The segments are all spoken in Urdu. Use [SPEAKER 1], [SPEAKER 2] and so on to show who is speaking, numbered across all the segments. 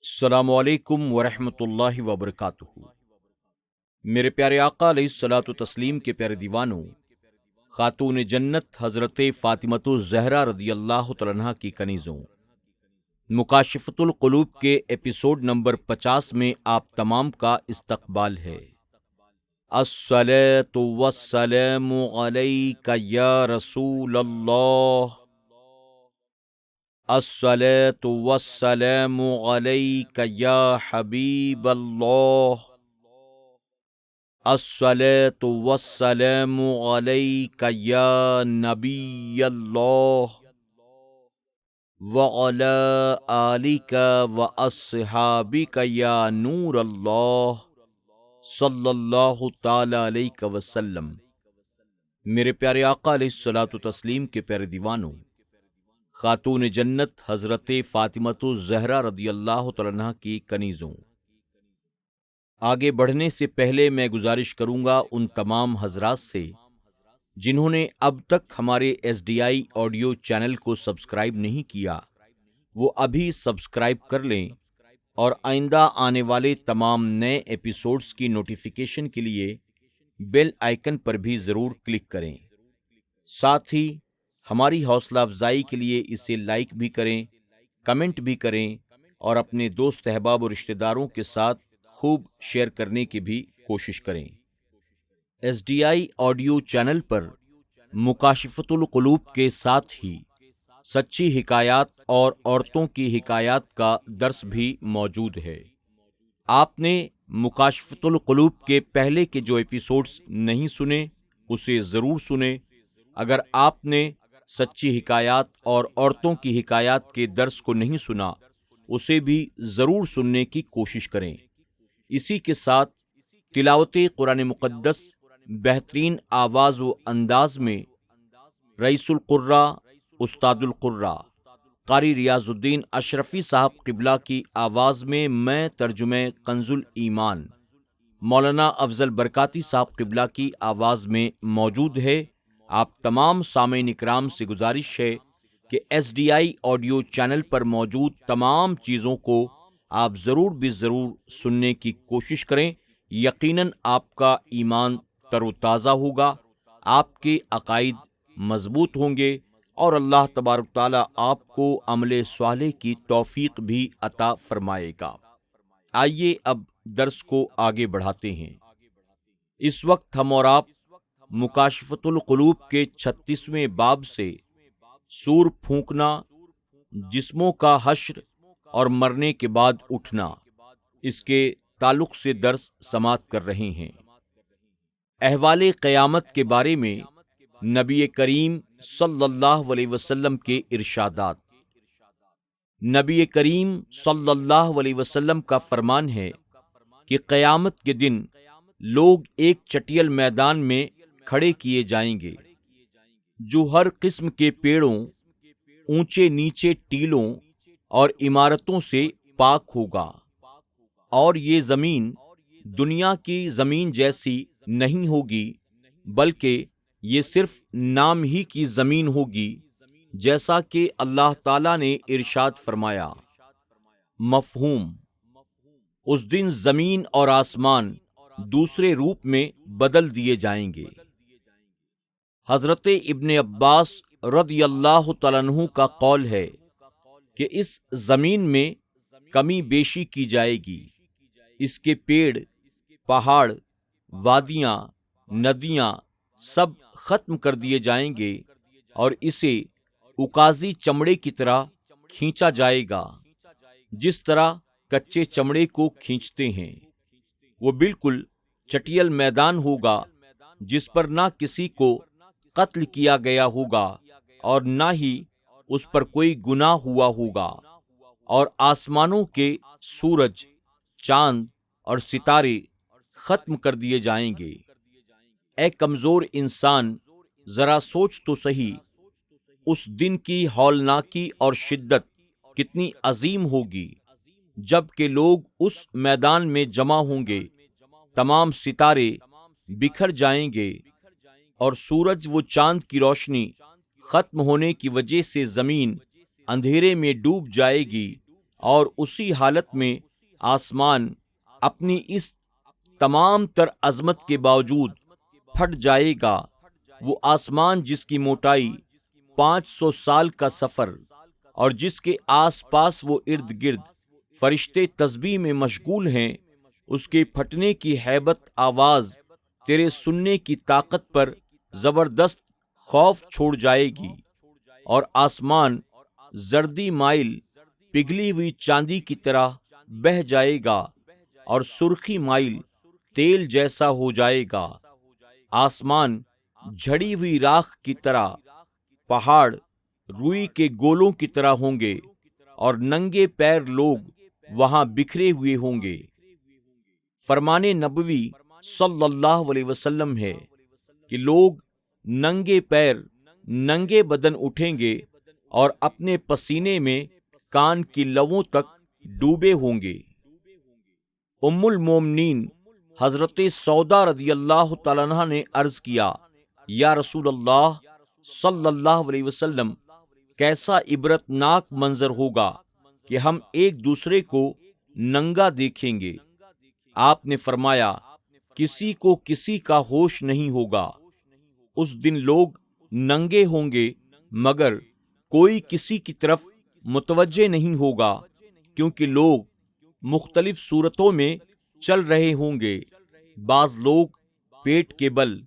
[SPEAKER 1] السلام علیکم ورحمۃ اللہ وبرکاتہ۔ میرے پیارے آقا علیہ الصلاۃ والتسلیم کے پیارے دیوانوں، خاتون جنت حضرت فاطمۃ الزہرا رضی اللہ تعالیٰ عنہا کی کنیزوں، مکاشفۃ القلوب کے ایپیسوڈ نمبر 50 میں آپ تمام کا استقبال ہے۔ الصلاۃ والسلام علیک یا رسول اللہ، الصلاۃ والسلام علیک یا حبیب اللہ، الصلاۃ والسلام علیک یا نبی اللہ، وعلی آلک واصحابک یا نور اللہ، صلی اللہ تعالی علیہ وسلم۔ میرے پیارے آقا علیہ الصلاۃ والتسلیم کے پیارے دیوانوں، خاتون جنت حضرت فاطمۃ الزہرا رضی اللہ تعالیٰ عنہا کی کنیزوں، آگے بڑھنے سے پہلے میں گزارش کروں گا ان تمام حضرات سے جنہوں نے اب تک ہمارے SDI آڈیو چینل کو سبسکرائب نہیں کیا، وہ ابھی سبسکرائب کر لیں اور آئندہ آنے والے تمام نئے ایپیسوڈز کی نوٹیفیکیشن کے لیے بیل آئیکن پر بھی ضرور کلک کریں۔ ساتھ ہی ہماری حوصلہ افزائی کے لیے اسے لائک بھی کریں، کمنٹ بھی کریں اور اپنے دوست احباب اور رشتہ داروں کے ساتھ خوب شیئر کرنے کی بھی کوشش کریں۔ SDI آڈیو چینل پر مکاشفۃ القلوب کے ساتھ ہی سچی حکایات اور عورتوں کی حکایات کا درس بھی موجود ہے۔ آپ نے مکاشفۃ القلوب کے پہلے کے جو ایپیسوڈز نہیں سنے اسے ضرور سنیں۔ اگر آپ نے سچی حکایات اور عورتوں کی حکایات کے درس کو نہیں سنا اسے بھی ضرور سننے کی کوشش کریں۔ اسی کے ساتھ تلاوت قرآن مقدس بہترین آواز و انداز میں رئیس القراء، استاد القراء قاری ریاض الدین اشرفی صاحب قبلہ کی آواز میں ترجمہ کنز الایمان مولانا افضل برکاتی صاحب قبلہ کی آواز میں موجود ہے۔ آپ تمام سامعین اکرام سے گزارش ہے کہ SDI آڈیو چینل پر موجود تمام چیزوں کو آپ ضرور بھی ضرور سننے کی کوشش کریں۔ یقیناً آپ کا ایمان تر و تازہ ہوگا، آپ کے عقائد مضبوط ہوں گے اور اللہ تبارک تعالیٰ آپ کو عمل صالح کی توفیق بھی عطا فرمائے گا۔ آئیے اب درس کو آگے بڑھاتے ہیں۔ اس وقت ہم اور آپ مکاشفۃ القلوب کے 36ویں باب سے سور پھونکنا، جسموں کا حشر اور مرنے کے بعد اٹھنا، اس کے تعلق سے درس سماعت کر رہے ہیں۔ احوال قیامت کے بارے میں نبی کریم صلی اللہ علیہ وسلم کے ارشادات۔ نبی کریم صلی اللہ علیہ وسلم کا فرمان ہے کہ قیامت کے دن لوگ ایک چٹیل میدان میں کھڑے کیے جائیں گے جو ہر قسم کے پیڑوں، اونچے نیچے ٹیلوں اور عمارتوں سے پاک ہوگا، اور یہ زمین دنیا کی زمین جیسی نہیں ہوگی بلکہ یہ صرف نام ہی کی زمین ہوگی، جیسا کہ اللہ تعالیٰ نے ارشاد فرمایا۔ مفہوم: اس دن زمین اور آسمان دوسرے روپ میں بدل دیے جائیں گے۔ حضرت ابن عباس رضی اللہ تعالیٰ عنہ کا قول ہے کہ اس زمین میں کمی بیشی کی جائے گی، اس کے پیڑ، پہاڑ، وادیاں، ندیاں سب ختم کر دیے جائیں گے اور اسے اکاذی چمڑے کی طرح کھینچا جائے گا، جس طرح کچے چمڑے کو کھینچتے ہیں۔ وہ بالکل چٹیل میدان ہوگا جس پر نہ کسی کو قتل کیا گیا ہوگا اور نہ ہی اس پر کوئی گناہ ہوا ہوگا، اور آسمانوں کے سورج، چاند اور ستارے ختم کر دیے جائیں گے۔ اے کمزور انسان، ذرا سوچ تو صحیح، اس دن کی ہولناکی اور شدت کتنی عظیم ہوگی جب کہ لوگ اس میدان میں جمع ہوں گے، تمام ستارے بکھر جائیں گے اور سورج و چاند کی روشنی ختم ہونے کی وجہ سے زمین اندھیرے میں ڈوب جائے گی اور اسی حالت میں آسمان اپنی اس تمام تر عظمت کے باوجود پھٹ جائے گا۔ وہ آسمان جس کی موٹائی 500 سال کا سفر اور جس کے آس پاس وہ ارد گرد فرشتے تسبیح میں مشغول ہیں، اس کے پھٹنے کی ہیبت آواز تیرے سننے کی طاقت پر زبردست خوف چھوڑ جائے گی، اور آسمان زردی مائل پگھلی ہوئی چاندی کی طرح بہہ جائے گا اور سرخی مائل تیل جیسا ہو جائے گا۔ آسمان جھڑی ہوئی راکھ کی طرح، پہاڑ روئی کے گولوں کی طرح ہوں گے، اور ننگے پیر لوگ وہاں بکھرے ہوئے ہوں گے۔ فرمان نبوی صلی اللہ علیہ وسلم ہے کہ لوگ ننگے پیر ننگے بدن اٹھیں گے اور اپنے پسینے میں کان کی لووں تک ڈوبے ہوں گے۔ ام المومنین حضرت سودا رضی اللہ تعالیٰ عنہ نے عرض کیا، یا رسول اللہ صلی اللہ علیہ وسلم، کیسا عبرت ناک منظر ہوگا کہ ہم ایک دوسرے کو ننگا دیکھیں گے۔ آپ نے فرمایا، کسی کو کسی کا ہوش نہیں ہوگا۔ اس دن لوگ ننگے ہوں گے مگر کوئی کسی کی طرف متوجہ نہیں ہوگا، کیونکہ لوگ مختلف صورتوں میں چل رہے ہوں گے۔ بعض لوگ پیٹ کے بل،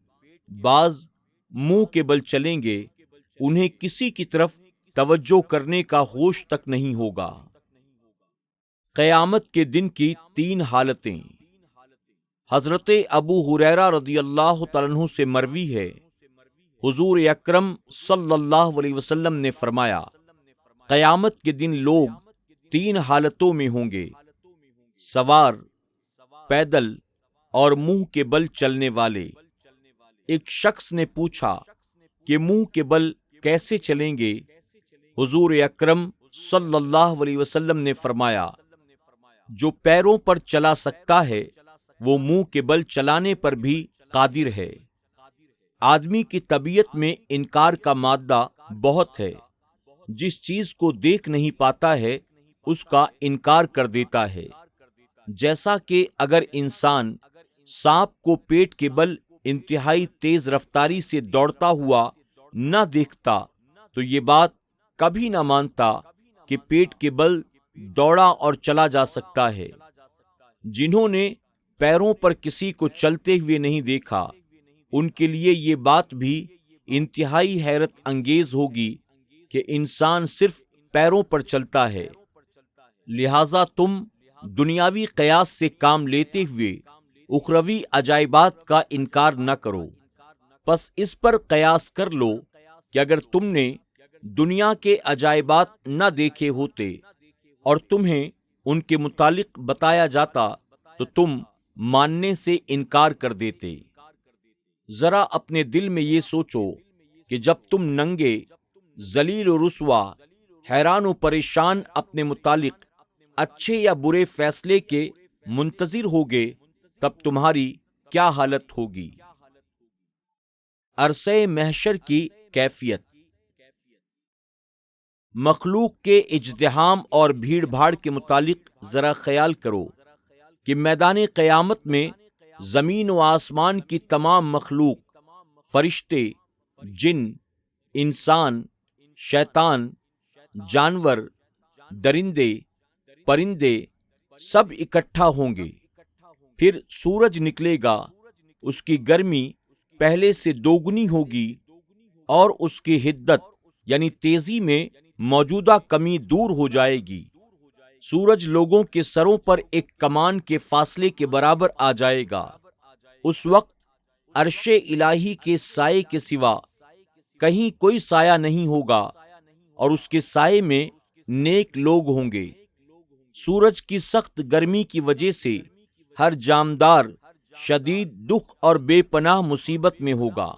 [SPEAKER 1] بعض منہ کے بل چلیں گے، انہیں کسی کی طرف توجہ کرنے کا ہوش تک نہیں ہوگا۔ قیامت کے دن کی 3 حالتیں۔ حضرت ابو ہریرہ رضی اللہ تعالیٰ عنہ سے مروی ہے، حضور اکرم صلی اللہ علیہ وسلم نے فرمایا، قیامت کے دن لوگ 3 حالتوں میں ہوں گے: سوار، پیدل اور منہ کے بل چلنے والے۔ ایک شخص نے پوچھا کہ منہ کے بل کیسے چلیں گے؟ حضور اکرم صلی اللہ علیہ وسلم نے فرمایا، جو پیروں پر چلا سکتا ہے وہ منہ کے بل چلانے پر بھی قادر ہے۔ آدمی کی طبیعت میں انکار کا مادہ بہت ہے، جس چیز کو دیکھ نہیں پاتا ہے اس کا انکار کر دیتا ہے۔ جیسا کہ اگر انسان سانپ کو پیٹ کے بل انتہائی تیز رفتاری سے دوڑتا ہوا نہ دیکھتا تو یہ بات کبھی نہ مانتا کہ پیٹ کے بل دوڑا اور چلا جا سکتا ہے۔ جنہوں نے پیروں پر کسی کو چلتے ہوئے نہیں دیکھا، ان کے لیے یہ بات بھی انتہائی حیرت انگیز ہوگی کہ انسان صرف پیروں پر چلتا ہے۔ لہذا تم دنیاوی قیاس سے کام لیتے ہوئے اخروی عجائبات کا انکار نہ کرو، پس اس پر قیاس کر لو کہ اگر تم نے دنیا کے عجائبات نہ دیکھے ہوتے اور تمہیں ان کے متعلق بتایا جاتا تو تم ماننے سے انکار کر دیتے۔ ذرا اپنے دل میں یہ سوچو کہ جب تم ننگے، ذلیل و رسوا، حیران و پریشان اپنے متعلق اچھے یا برے فیصلے کے منتظر ہوگے تب تمہاری کیا حالت ہوگی۔ عرصہ محشر کی کیفیت۔ مخلوق کے اجتحام اور بھیڑ بھاڑ کے متعلق ذرا خیال کرو کہ میدان قیامت میں زمین و آسمان کی تمام مخلوق، فرشتے، جن، انسان، شیطان، جانور، درندے، پرندے سب اکٹھا ہوں گے۔ پھر سورج نکلے گا، اس کی گرمی پہلے سے دوگنی ہوگی اور اس کی حدت یعنی تیزی میں موجودہ کمی دور ہو جائے گی۔ سورج لوگوں کے سروں پر ایک کمان کے فاصلے کے برابر آ جائے گا۔ اس وقت عرش الہی کے سائے کے سوا کہیں کوئی سایہ نہیں ہوگا اور اس کے سائے میں نیک لوگ ہوں گے۔ سورج کی سخت گرمی کی وجہ سے ہر جاندار شدید دکھ اور بے پناہ مصیبت میں ہوگا۔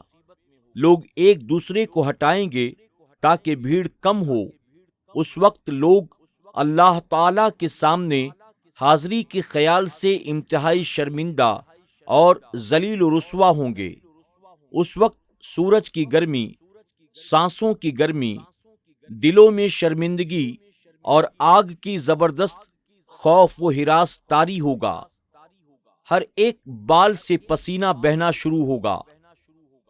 [SPEAKER 1] لوگ ایک دوسرے کو ہٹائیں گے تاکہ بھیڑ کم ہو۔ اس وقت لوگ اللہ تعالی کے سامنے حاضری کے خیال سے انتہائی شرمندہ اور ذلیل و رسوا ہوں گے۔ اس وقت سورج کی گرمی، سانسوں کی گرمی، دلوں میں شرمندگی اور آگ کی زبردست خوف و ہراس طاری ہوگا، ہر ایک بال سے پسینہ بہنا شروع ہوگا،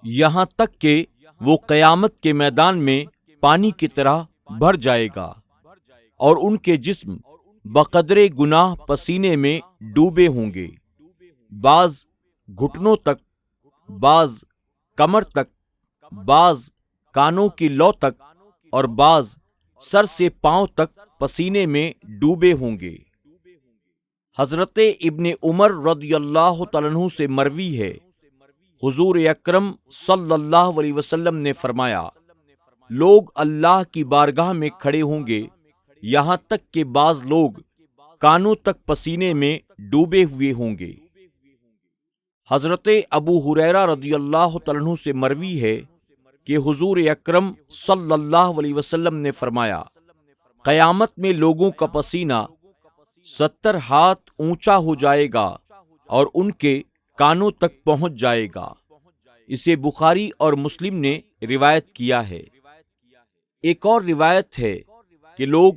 [SPEAKER 1] یہاں تک کہ وہ قیامت کے میدان میں پانی کی طرح بھر جائے گا، اور ان کے جسم بقدرے گناہ پسینے میں ڈوبے ہوں گے، بعض گھٹنوں تک، بعض کمر تک، بعض کانوں کی لو تک، اور بعض سر سے پاؤں تک پسینے میں ڈوبے ہوں گے۔ حضرت ابن عمر رضی اللہ تعالیٰ عنہ سے مروی ہے، حضور اکرم صلی اللہ علیہ وسلم نے فرمایا، لوگ اللہ کی بارگاہ میں کھڑے ہوں گے، یہاں تک کہ بعض لوگ کانوں تک پسینے میں ڈوبے ہوئے ہوں گے۔ حضرت ابو ہریرہ رضی اللہ تعالیٰ عنہ سے مروی ہے کہ حضور اکرم صلی اللہ علیہ وسلم نے فرمایا، قیامت میں لوگوں کا پسینہ 70 ہاتھ اونچا ہو جائے گا اور ان کے کانوں تک پہنچ جائے گا۔ اسے بخاری اور مسلم نے روایت کیا ہے۔ ایک اور روایت ہے کہ لوگ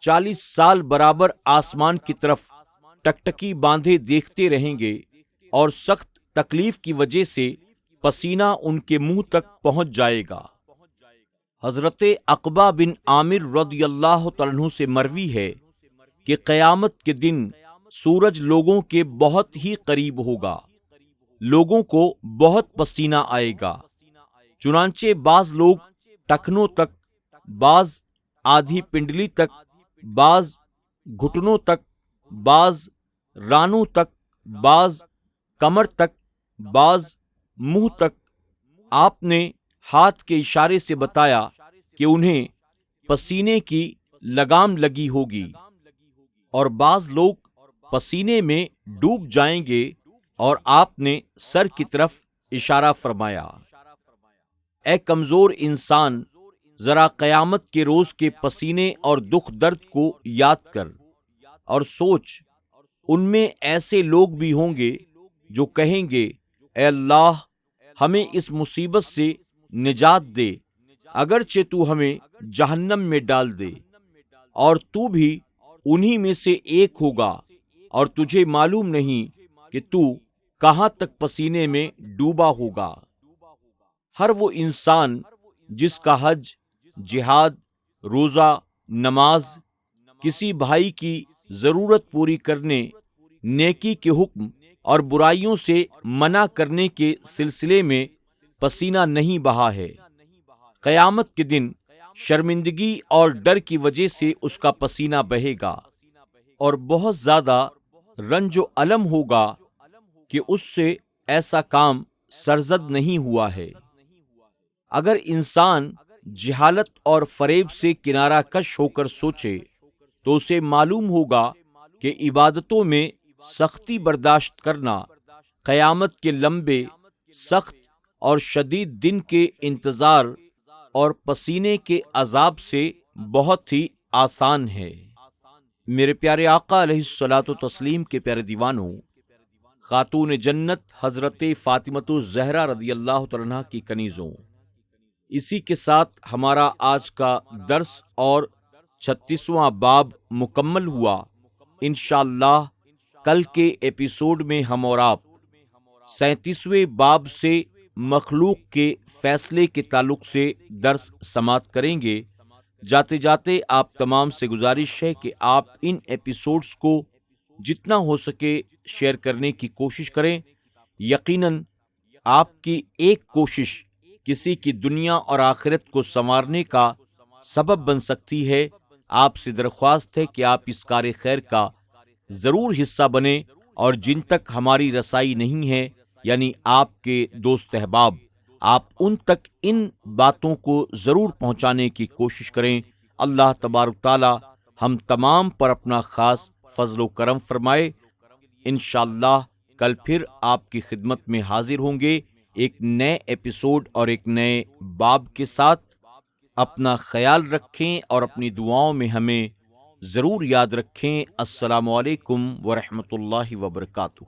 [SPEAKER 1] 40 سال برابر آسمان کی طرف ٹکٹکی باندھے دیکھتے رہیں گے، اور سخت تکلیف کی وجہ سے پسینہ ان کے منہ تک پہنچ جائے گا۔ حضرت عقبہ بن عامر رضی اللہ تعالیٰ عنہ سے مروی ہے کہ قیامت کے دن سورج لوگوں کے بہت ہی قریب ہوگا، لوگوں کو بہت پسینہ آئے گا، چنانچہ بعض لوگ ٹخنوں تک، بعض آدھی پنڈلی تک، بعض گھٹنوں تک، بعض رانوں تک، بعض کمر تک، بعض منہ تک۔ آپ نے ہاتھ کے اشارے سے بتایا کہ انہیں پسینے کی لگام لگی ہوگی، اور بعض لوگ پسینے میں ڈوب جائیں گے، اور آپ نے سر کی طرف اشارہ فرمایا۔ اے کمزور انسان، ذرا قیامت کے روز کے پسینے اور دکھ درد کو یاد کر اور سوچ، ان میں ایسے لوگ بھی ہوں گے جو کہیں گے، اے اللہ، ہمیں اس مصیبت سے نجات دے، اگرچہ تو ہمیں جہنم میں ڈال دے، اور تو بھی انہی میں سے ایک ہوگا، اور تجھے معلوم نہیں کہ تو کہاں تک پسینے میں ڈوبا ہوگا۔ ہر وہ انسان جس کا حج، جہاد، روزہ، نماز، کسی بھائی کی ضرورت پوری کرنے، نیکی کے حکم اور برائیوں سے منع کرنے کے سلسلے میں پسینہ نہیں بہا ہے، قیامت کے دن شرمندگی اور ڈر کی وجہ سے اس کا پسینہ بہے گا، اور بہت زیادہ رنج و الم ہوگا کہ اس سے ایسا کام سرزد نہیں ہوا ہے۔ اگر انسان جہالت اور فریب سے کنارہ کش ہو کر سوچے تو اسے معلوم ہوگا کہ عبادتوں میں سختی برداشت کرنا قیامت کے لمبے، سخت اور شدید دن کے انتظار اور پسینے کے عذاب سے بہت ہی آسان ہے۔ میرے پیارے آقا علیہ الصلوۃ والتسلیم کے پیارے دیوانوں، خاتون جنت حضرت فاطمۃ الزہرا رضی اللہ تعالیٰ عنہا کی کنیزوں، اسی کے ساتھ ہمارا آج کا درس اور 36واں باب مکمل ہوا۔ انشاءاللہ کل کے ایپیسوڈ میں ہم اور آپ 37ویں باب سے مخلوق کے فیصلے کے تعلق سے درس سماعت کریں گے۔ جاتے جاتے آپ تمام سے گزارش ہے کہ آپ ان ایپیسوڈز کو جتنا ہو سکے شیئر کرنے کی کوشش کریں۔ یقیناً آپ کی ایک کوشش کسی کی دنیا اور آخرت کو سنوارنے کا سبب بن سکتی ہے۔ آپ سے درخواست ہے کہ آپ اس کار خیر کا ضرور حصہ بنیں، اور جن تک ہماری رسائی نہیں ہے، یعنی آپ کے دوست احباب، آپ ان تک ان باتوں کو ضرور پہنچانے کی کوشش کریں۔ اللہ تبارک تعالی ہم تمام پر اپنا خاص فضل و کرم فرمائے۔ انشاءاللہ کل پھر آپ کی خدمت میں حاضر ہوں گے ایک نئے ایپیسوڈ اور ایک نئے باب کے ساتھ۔ اپنا خیال رکھیں اور اپنی دعاؤں میں ہمیں ضرور یاد رکھیں۔ السلام علیکم ورحمۃ اللہ وبرکاتہ۔